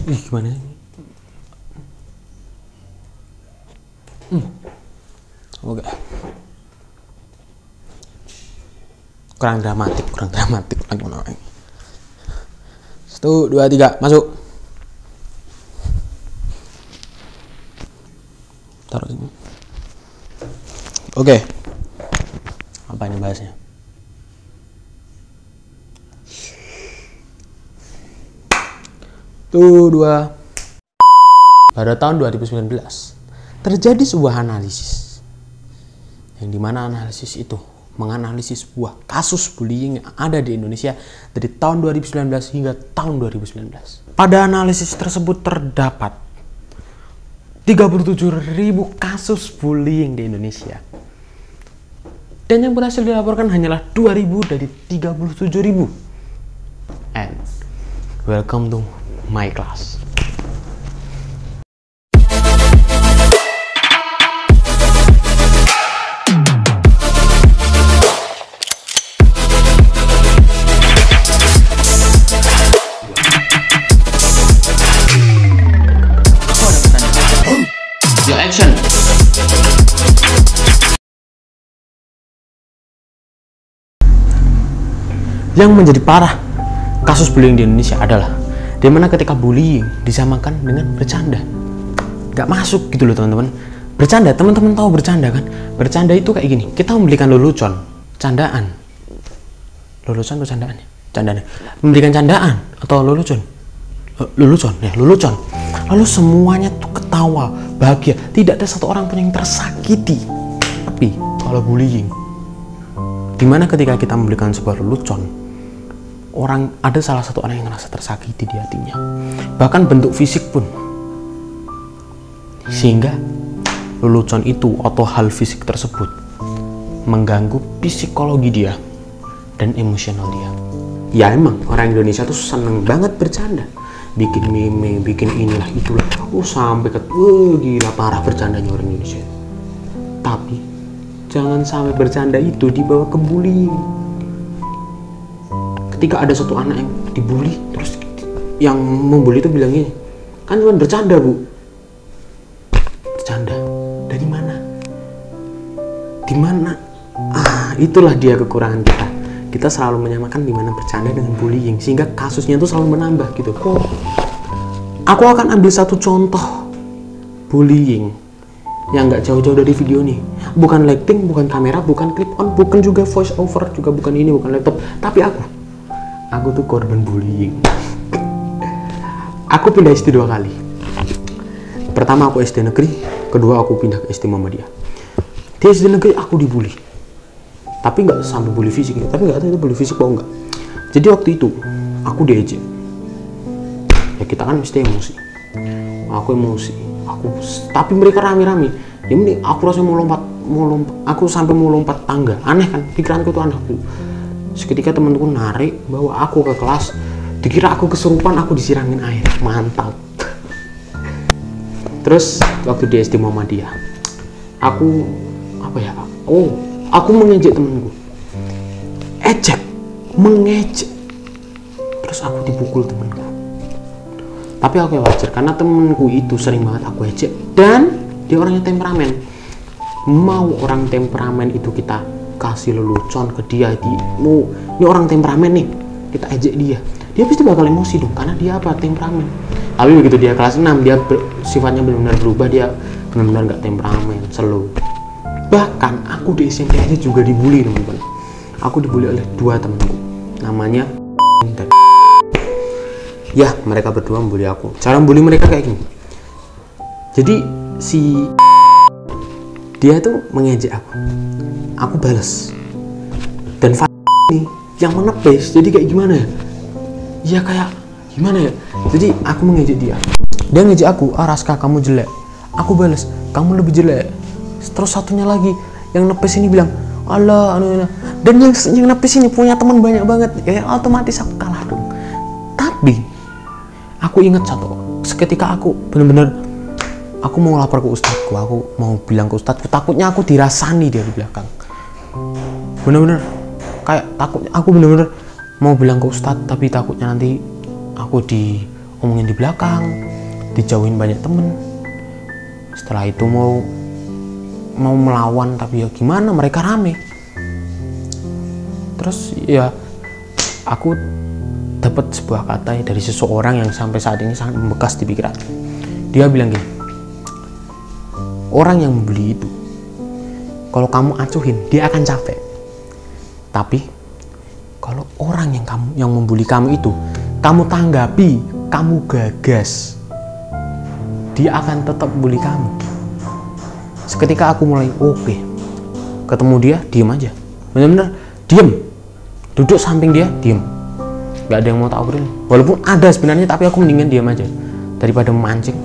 Gimana ini? Oke. Kurang dramatik lagi mana lagi. 1, 2, 3, masuk. Taruh ini. Oke. Apa ini bahasnya? Tuh, 2. Pada tahun 2019 terjadi sebuah analisis yang dimana analisis itu menganalisis sebuah kasus bullying yang ada di Indonesia dari tahun 2019 hingga tahun 2019. Pada analisis tersebut terdapat 37.000 kasus bullying di Indonesia. Dan yang berhasil dilaporkan hanyalah 2.000 dari 37.000. And welcome to my class. Your action. Yang menjadi parah kasus bullying di Indonesia adalah dimana ketika bullying disamakan dengan bercanda. Gak masuk gitu loh teman-teman. Bercanda, teman-teman tahu bercanda kan? Bercanda itu kayak gini, kita memberikan lelucon, candaan. Lelucon atau candaan? Candaan. Memberikan candaan atau lelucon. Lelucon. Lalu semuanya tuh ketawa, bahagia. Tidak ada satu orang pun yang tersakiti. Tapi kalau bullying, dimana ketika kita memberikan sebuah lelucon, ada salah satu orang yang merasa tersakiti di hatinya. Bahkan bentuk fisik pun. Sehingga lelucon itu atau hal fisik tersebut mengganggu psikologi dia dan emosional dia. Ya emang orang Indonesia tuh seneng banget bercanda. Bikin meme, bikin inilah itulah. Sampai gila parah bercandanya orang Indonesia. Tapi jangan sampai bercanda itu dibawa ke bullying. Ketika ada satu anak yang dibully, terus yang membuli itu bilang gini, kan cuma bercanda bu. Bercanda dari mana? Di mana? Itulah dia kekurangan kita. Kita selalu menyamakan dimana bercanda dengan bullying, sehingga kasusnya itu selalu menambah gitu. Aku akan ambil satu contoh bullying yang nggak jauh-jauh dari video nih. Bukan lighting, bukan kamera, bukan clip on, bukan juga voice over, juga bukan ini, bukan laptop. Tapi aku tuh korban bullying. Aku pindah SD 2 kali. Pertama aku SD negeri, kedua aku pindah ke SD Muhammadiyah. Di SD negeri aku dibully. Tapi nggak sampai bully fisik ya, tapi nggak tahu itu bully fisik apa enggak. Jadi waktu itu aku diejek. Ya kita kan mesti emosi. Aku emosi. Tapi mereka rame-rame. Ya mending aku rasanya mau lompat. Aku sampai mau lompat tangga. Aneh kan? Pikiranku tuh aneh. Seketika temanku narik bawa aku ke kelas. Dikira aku kesurupan, aku disiramin air. Mantap. Terus waktu di SD Muhammadiyah, aku mengejek temenku, mengejek, terus aku dipukul temenku. Tapi aku ya wajar, karena temenku itu sering banget aku ejek, dan dia orangnya temperamen. Mau orang temperamen itu kita kasih lelucon ke dia, ini orang temperamen nih, kita ejek dia pasti bakal emosi dong, karena dia temperamen. Tapi begitu dia kelas 6, dia sifatnya benar-benar berubah, dia benar-benar nggak temperamen, slow. Bahkan aku di SMP aja juga dibully teman-teman. Aku dibully oleh 2 temanku, namanya dan ya mereka berdua membully aku. Cara membully mereka kayak gini. Jadi dia tuh mengejek aku balas, dan ini yang menepis. Jadi kayak gimana ya? Ya kayak gimana ya? Jadi aku mengejek dia ngejek aku, Raska kamu jelek. Aku balas, kamu lebih jelek. Terus satunya lagi yang nepis ini bilang, Allah, dan yang nepis ini punya teman banyak banget, ya otomatis aku kalah dong. Tapi aku ingat satu, seketika aku bener-bener aku mau lapor ke ustadku, aku mau bilang ke ustadku, takutnya aku dirasani dia di belakang. Bener-bener kayak takut, aku bener-bener mau bilang ke ustadz, tapi takutnya nanti aku diomongin di belakang, dijauhin banyak temen. Setelah itu mau melawan, tapi ya gimana, mereka rame. Terus ya aku dapat sebuah kata dari seseorang yang sampai saat ini sangat membekas di pikiran. Dia bilang gini, orang yang membeli itu, kalau kamu acuhin, dia akan capek. Tapi kalau orang yang membuli kamu itu, kamu tanggapi, kamu gagas, dia akan tetap bully kamu. Seketika aku mulai oke, ketemu dia, diem aja, bener-bener diem, duduk samping dia, diem, nggak ada yang mau tak obrolin. Walaupun ada sebenarnya, tapi aku mendingan diem aja daripada memancing.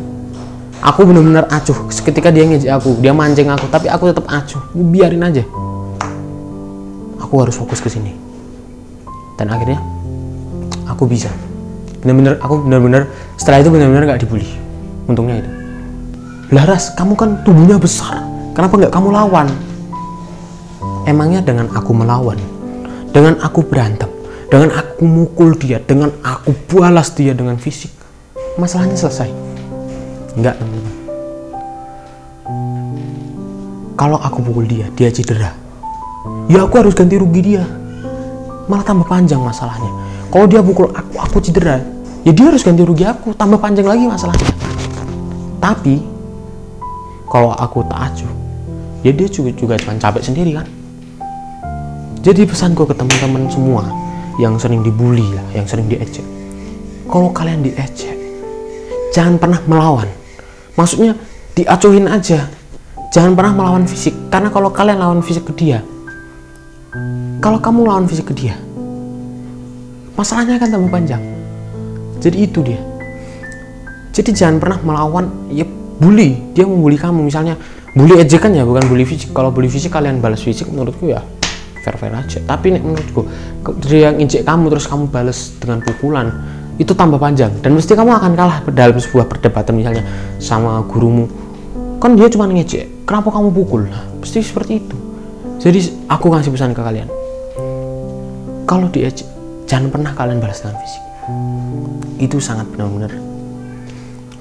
Aku bener-bener acuh. Seketika dia ngejek aku, dia mancing aku, tapi aku tetap acuh, biarin aja. Aku harus fokus ke sini. Dan akhirnya aku bisa. Aku bener-bener setelah itu bener-bener nggak dibully. Untungnya itu. Laras, kamu kan tubuhnya besar, kenapa nggak kamu lawan? Emangnya dengan aku melawan, dengan aku berantem, dengan aku mukul dia, dengan aku balas dia dengan fisik, masalahnya selesai? Enggak, teman-teman. Kalau aku pukul dia cedera, ya aku harus ganti rugi dia. Malah tambah panjang masalahnya. Kalau dia pukul aku cedera, ya dia harus ganti rugi aku, tambah panjang lagi masalahnya. Tapi kalau aku tak acuh, ya dia juga cuma capek sendiri kan. Jadi pesanku ke teman-teman semua yang sering dibully lah, yang sering diejek, kalau kalian diejek, jangan pernah melawan. Maksudnya diacuhin aja, jangan pernah melawan fisik. Karena kalau kalian lawan fisik ke dia, kalau kamu lawan fisik ke dia, masalahnya akan tambah panjang. Jadi itu dia. Jadi jangan pernah melawan, ya bully, dia membuli kamu. Misalnya bully ejekan ya, bukan bully fisik. Kalau bully fisik kalian balas fisik, menurutku ya fair-fair aja. Tapi menurutku dia yang injek kamu terus kamu balas dengan pukulan, itu tambah panjang dan mesti kamu akan kalah dalam sebuah perdebatan. Misalnya sama gurumu, kan dia cuma ngejek, kenapa kamu pukul? Nah, pasti seperti itu. Jadi aku ngasih pesan ke kalian, kalau diejek jangan pernah kalian balas dengan fisik. Itu sangat benar-benar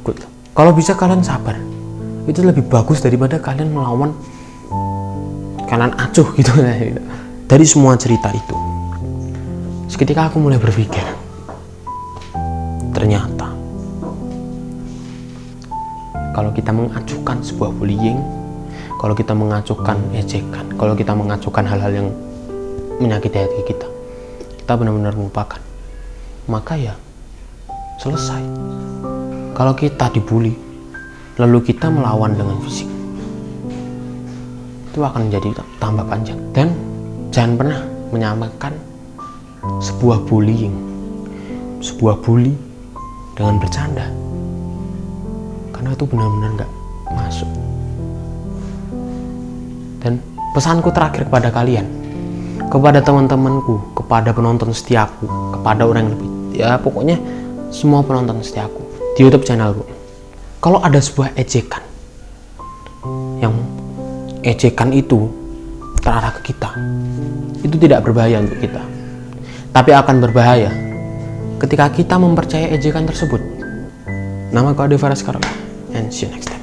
good. Kalau bisa kalian sabar, itu lebih bagus daripada kalian melawan, kalian acuh gitu. Dari semua cerita itu, seketika aku mulai berpikir, ternyata kalau kita mengacuhkan sebuah bullying, kalau kita mengacuhkan ejekan, kalau kita mengacuhkan hal-hal yang menyakiti hati kita benar-benar melupakan, maka ya selesai. Kalau kita dibully lalu kita melawan dengan fisik, itu akan menjadi tambah panjang. Dan jangan pernah menyamakan sebuah bullying, sebuah bully dengan bercanda, karena itu benar-benar nggak masuk. Dan pesanku terakhir kepada kalian, kepada teman-temanku, kepada penonton setiaku, kepada orang yang lebih, ya pokoknya semua penonton setiaku di YouTube channelku, kalau ada sebuah ejekan, yang ejekan itu terarah ke kita, itu tidak berbahaya untuk kita, tapi akan berbahaya ketika kita mempercayai ejekan tersebut. Nama aku Ade Faras Karola, and see you next time.